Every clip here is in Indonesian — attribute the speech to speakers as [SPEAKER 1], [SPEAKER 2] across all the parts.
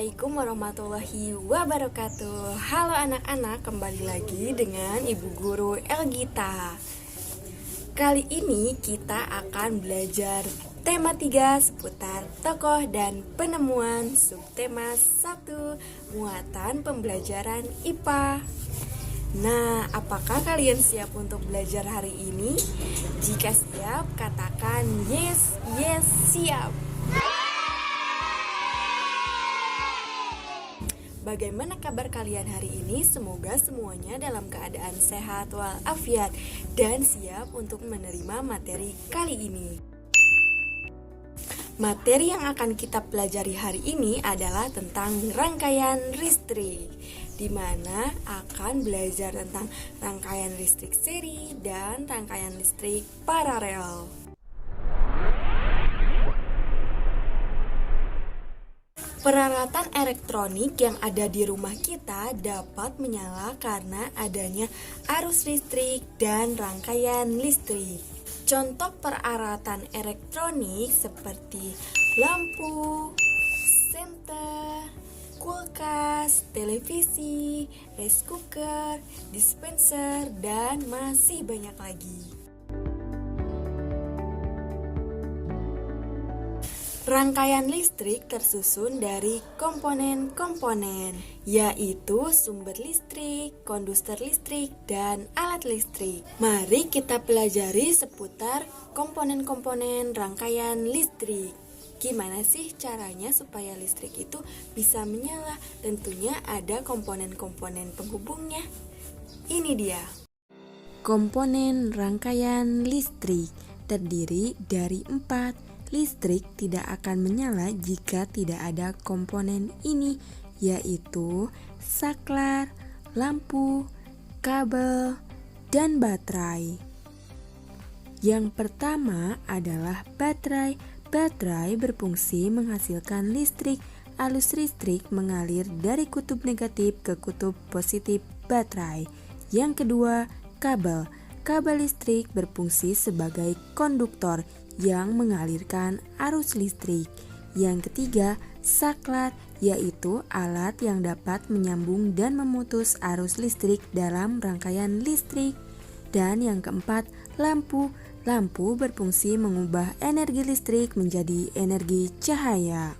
[SPEAKER 1] Assalamualaikum warahmatullahi wabarakatuh. Halo anak-anak, kembali lagi dengan Ibu Guru Elgita. Kali ini kita akan belajar tema 3 seputar tokoh dan penemuan. Subtema 1, muatan pembelajaran IPA. Nah, apakah kalian siap untuk belajar hari ini? Jika siap, katakan yes, yes, siap. Bagaimana kabar kalian hari ini? Semoga semuanya dalam keadaan sehat walafiat dan siap untuk menerima materi kali ini. Materi yang akan kita pelajari hari ini adalah tentang rangkaian listrik, di mana akan belajar tentang rangkaian listrik seri dan rangkaian listrik paralel. Peralatan elektronik yang ada di rumah kita dapat menyala karena adanya arus listrik dan rangkaian listrik. Contoh peralatan elektronik seperti lampu, senter, kulkas, televisi, rice cooker, dispenser, dan masih banyak lagi. Rangkaian listrik tersusun dari komponen-komponen, yaitu sumber listrik, konduktor listrik, dan alat listrik. Mari kita pelajari seputar komponen-komponen rangkaian listrik. Gimana sih caranya supaya listrik itu bisa menyala? Tentunya ada komponen-komponen penghubungnya. Ini dia. Komponen rangkaian listrik terdiri dari 4. Listrik tidak akan menyala jika tidak ada komponen ini, yaitu saklar, lampu, kabel, dan baterai. Yang pertama adalah baterai. Baterai berfungsi menghasilkan listrik. Arus listrik mengalir dari kutub negatif ke kutub positif baterai. Yang kedua, kabel. Kabel listrik berfungsi sebagai konduktor yang mengalirkan arus listrik. Yang ketiga, saklar, yaitu alat yang dapat menyambung dan memutus arus listrik dalam rangkaian listrik. Dan yang keempat, lampu. Lampu berfungsi mengubah energi listrik menjadi energi cahaya.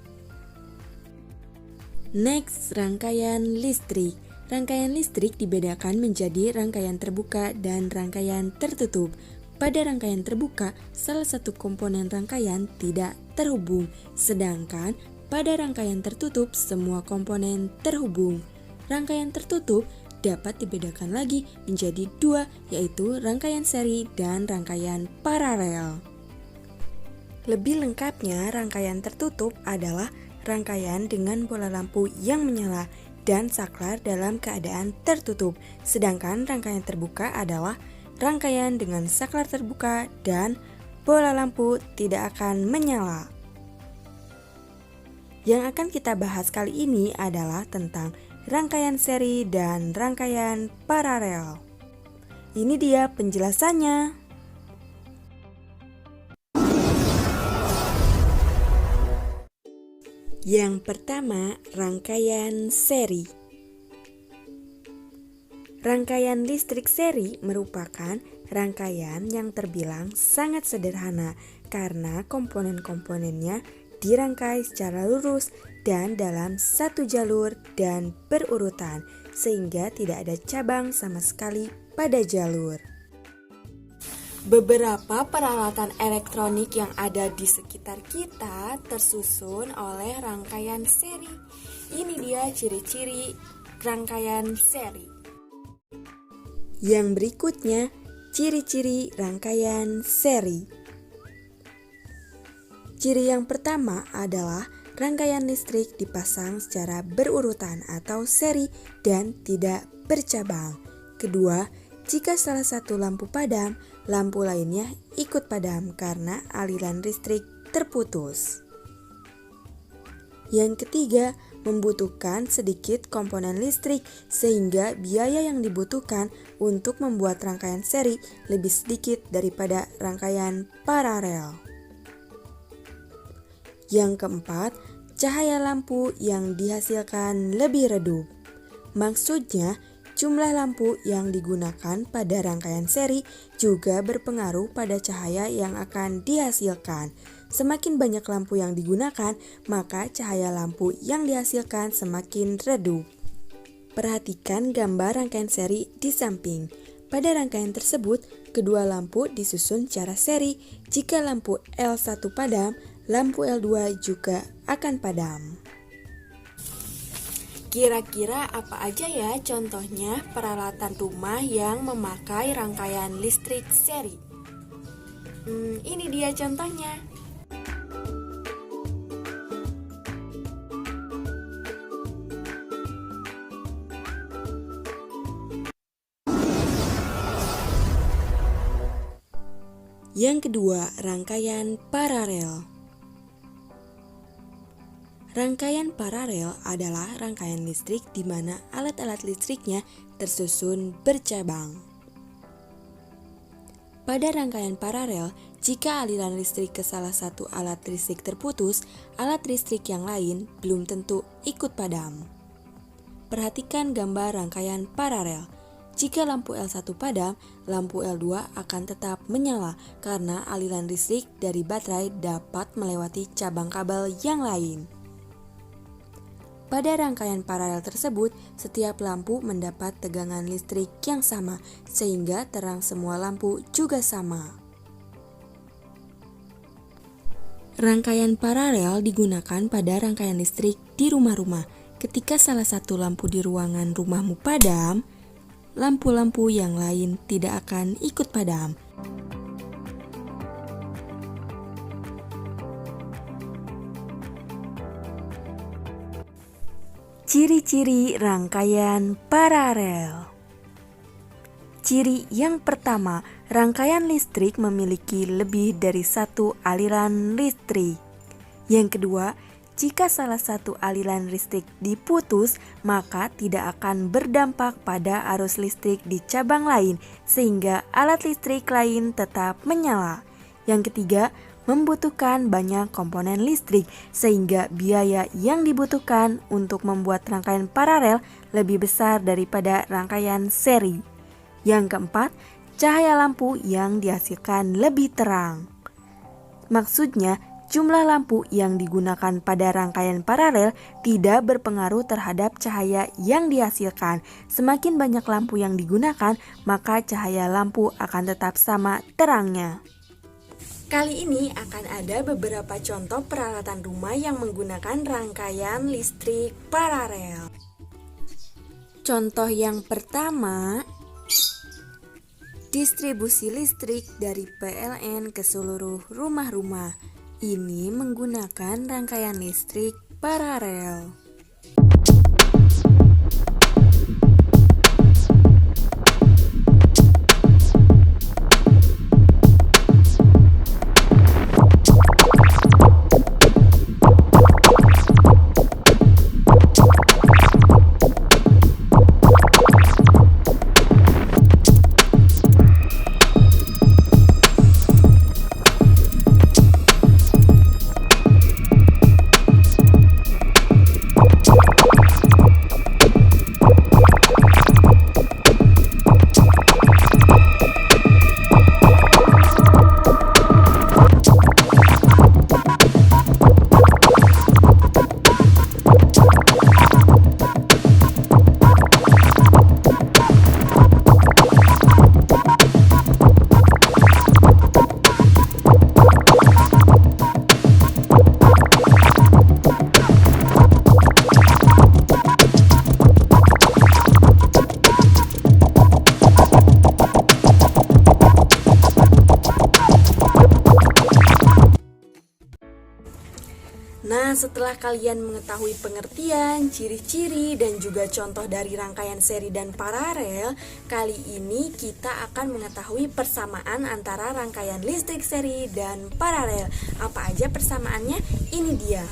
[SPEAKER 1] Next, rangkaian listrik. Rangkaian listrik dibedakan menjadi rangkaian terbuka dan rangkaian tertutup. Pada rangkaian terbuka, salah satu komponen rangkaian tidak terhubung, sedangkan pada rangkaian tertutup, semua komponen terhubung. Rangkaian tertutup dapat dibedakan lagi menjadi 2, yaitu rangkaian seri dan rangkaian paralel. Lebih lengkapnya, rangkaian tertutup adalah rangkaian dengan bola lampu yang menyala dan saklar dalam keadaan tertutup, sedangkan rangkaian terbuka adalah rangkaian dengan saklar terbuka dan bola lampu tidak akan menyala. Yang akan kita bahas kali ini adalah tentang rangkaian seri dan rangkaian paralel. Ini dia penjelasannya. Yang pertama, rangkaian seri. Rangkaian listrik seri merupakan rangkaian yang terbilang sangat sederhana karena komponen-komponennya dirangkai secara lurus dan dalam satu jalur dan berurutan, sehingga tidak ada cabang sama sekali pada jalur. Beberapa peralatan elektronik yang ada di sekitar kita tersusun oleh rangkaian seri. Ini dia ciri-ciri rangkaian seri. Yang berikutnya, ciri-ciri rangkaian seri. Ciri yang pertama adalah rangkaian listrik dipasang secara berurutan atau seri dan tidak bercabang. Kedua, jika salah satu lampu padam, lampu lainnya ikut padam karena aliran listrik terputus. Yang ketiga, membutuhkan sedikit komponen listrik sehingga biaya yang dibutuhkan untuk membuat rangkaian seri lebih sedikit daripada rangkaian paralel. Yang keempat, cahaya lampu yang dihasilkan lebih redup. Maksudnya, jumlah lampu yang digunakan pada rangkaian seri juga berpengaruh pada cahaya yang akan dihasilkan. Semakin banyak lampu yang digunakan, maka cahaya lampu yang dihasilkan semakin redup. Perhatikan gambar rangkaian seri di samping. Pada rangkaian tersebut, kedua lampu disusun secara seri. Jika lampu L1 padam, lampu L2 juga akan padam. Kira-kira apa aja ya contohnya peralatan rumah yang memakai rangkaian listrik seri? Ini dia contohnya. Yang kedua, rangkaian paralel. Rangkaian paralel adalah rangkaian listrik di mana alat-alat listriknya tersusun bercabang. Pada rangkaian paralel, jika aliran listrik ke salah satu alat listrik terputus, alat listrik yang lain belum tentu ikut padam. Perhatikan gambar rangkaian paralel. Jika lampu L1 padam, lampu L2 akan tetap menyala karena aliran listrik dari baterai dapat melewati cabang kabel yang lain. Pada rangkaian paralel tersebut, setiap lampu mendapat tegangan listrik yang sama, sehingga terang semua lampu juga sama. Rangkaian paralel digunakan pada rangkaian listrik di rumah-rumah. Ketika salah satu lampu di ruangan rumahmu padam, lampu-lampu yang lain tidak akan ikut padam. Ciri-ciri rangkaian paralel. Ciri yang pertama, rangkaian listrik memiliki lebih dari satu aliran listrik. Yang kedua, jika salah satu aliran listrik diputus, maka tidak akan berdampak pada arus listrik di cabang lain, sehingga alat listrik lain tetap menyala. Yang ketiga, membutuhkan banyak komponen listrik, sehingga biaya yang dibutuhkan untuk membuat rangkaian paralel lebih besar daripada rangkaian seri. Yang keempat, cahaya lampu yang dihasilkan lebih terang. Maksudnya, jumlah lampu yang digunakan pada rangkaian paralel tidak berpengaruh terhadap cahaya yang dihasilkan. Semakin banyak lampu yang digunakan, maka cahaya lampu akan tetap sama terangnya. Kali ini akan ada beberapa contoh peralatan rumah yang menggunakan rangkaian listrik paralel. Contoh yang pertama, distribusi listrik dari PLN ke seluruh rumah-rumah. Ini menggunakan rangkaian listrik paralel. Nah, setelah kalian mengetahui pengertian, ciri-ciri, dan juga contoh dari rangkaian seri dan paralel, kali ini kita akan mengetahui persamaan antara rangkaian listrik seri dan paralel. Apa aja persamaannya? Ini dia.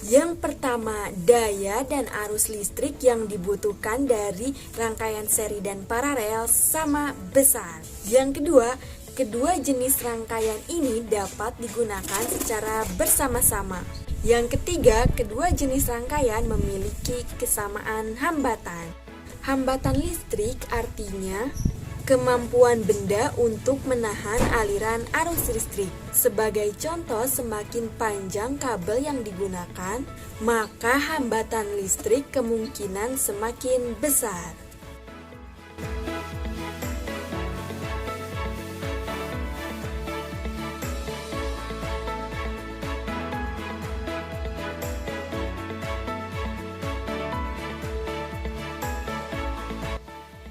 [SPEAKER 1] Yang pertama, daya dan arus listrik yang dibutuhkan dari rangkaian seri dan paralel sama besar. Yang kedua, Kedua jenis rangkaian ini dapat digunakan secara bersama-sama. Yang ketiga, kedua jenis rangkaian memiliki kesamaan hambatan. Hambatan listrik artinya kemampuan benda untuk menahan aliran arus listrik. Sebagai contoh, semakin panjang kabel yang digunakan, maka hambatan listrik kemungkinan semakin besar.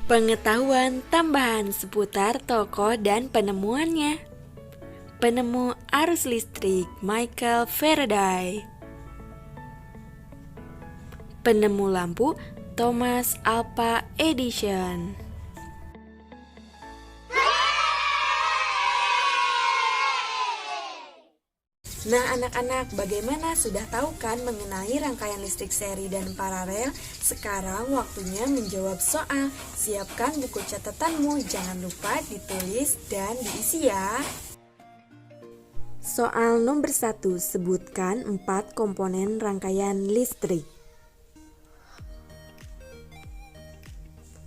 [SPEAKER 1] Pengetahuan tambahan seputar tokoh dan penemuannya. Penemu arus listrik Michael Faraday. Penemu lampu Thomas Alva Edison. Nah anak-anak, bagaimana, sudah tahu kan mengenai rangkaian listrik seri dan paralel? Sekarang waktunya menjawab soal. Siapkan buku catatanmu, jangan lupa ditulis dan diisi ya. Soal nomor 1, sebutkan 4 komponen rangkaian listrik.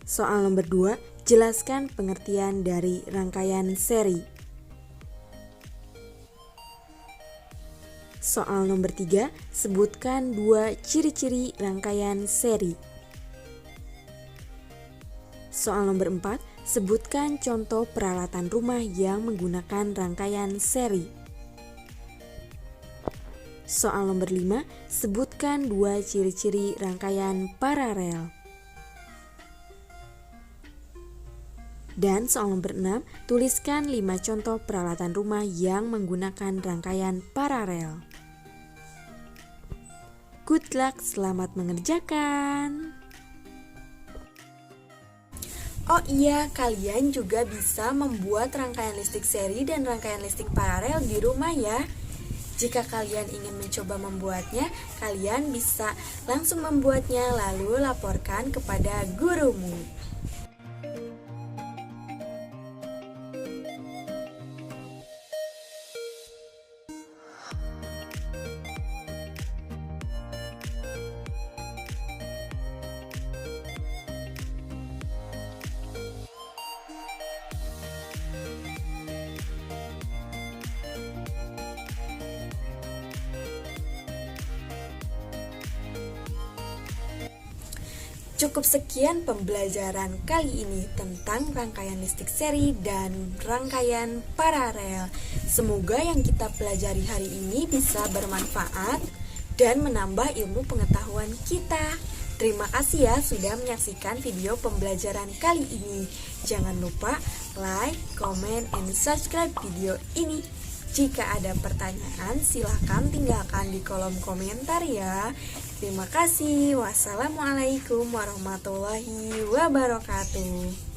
[SPEAKER 1] Soal nomor 2, jelaskan pengertian dari rangkaian seri. Soal nomor 3, sebutkan 2 ciri-ciri rangkaian seri. Soal nomor 4, sebutkan contoh peralatan rumah yang menggunakan rangkaian seri. Soal nomor 5, sebutkan 2 ciri-ciri rangkaian paralel. Dan soal nomor 6, tuliskan 5 contoh peralatan rumah yang menggunakan rangkaian paralel. Good luck, selamat mengerjakan. Oh iya, kalian juga bisa membuat rangkaian listrik seri dan rangkaian listrik paralel di rumah ya. Jika kalian ingin mencoba membuatnya, kalian bisa langsung membuatnya lalu laporkan kepada gurumu. Cukup sekian pembelajaran kali ini tentang rangkaian listrik seri dan rangkaian paralel. Semoga yang kita pelajari hari ini bisa bermanfaat dan menambah ilmu pengetahuan kita. Terima kasih ya sudah menyaksikan video pembelajaran kali ini. Jangan lupa like, comment, and subscribe video ini. Jika ada pertanyaan, silahkan tinggalkan di kolom komentar ya. Terima kasih. Wassalamualaikum warahmatullahi wabarakatuh.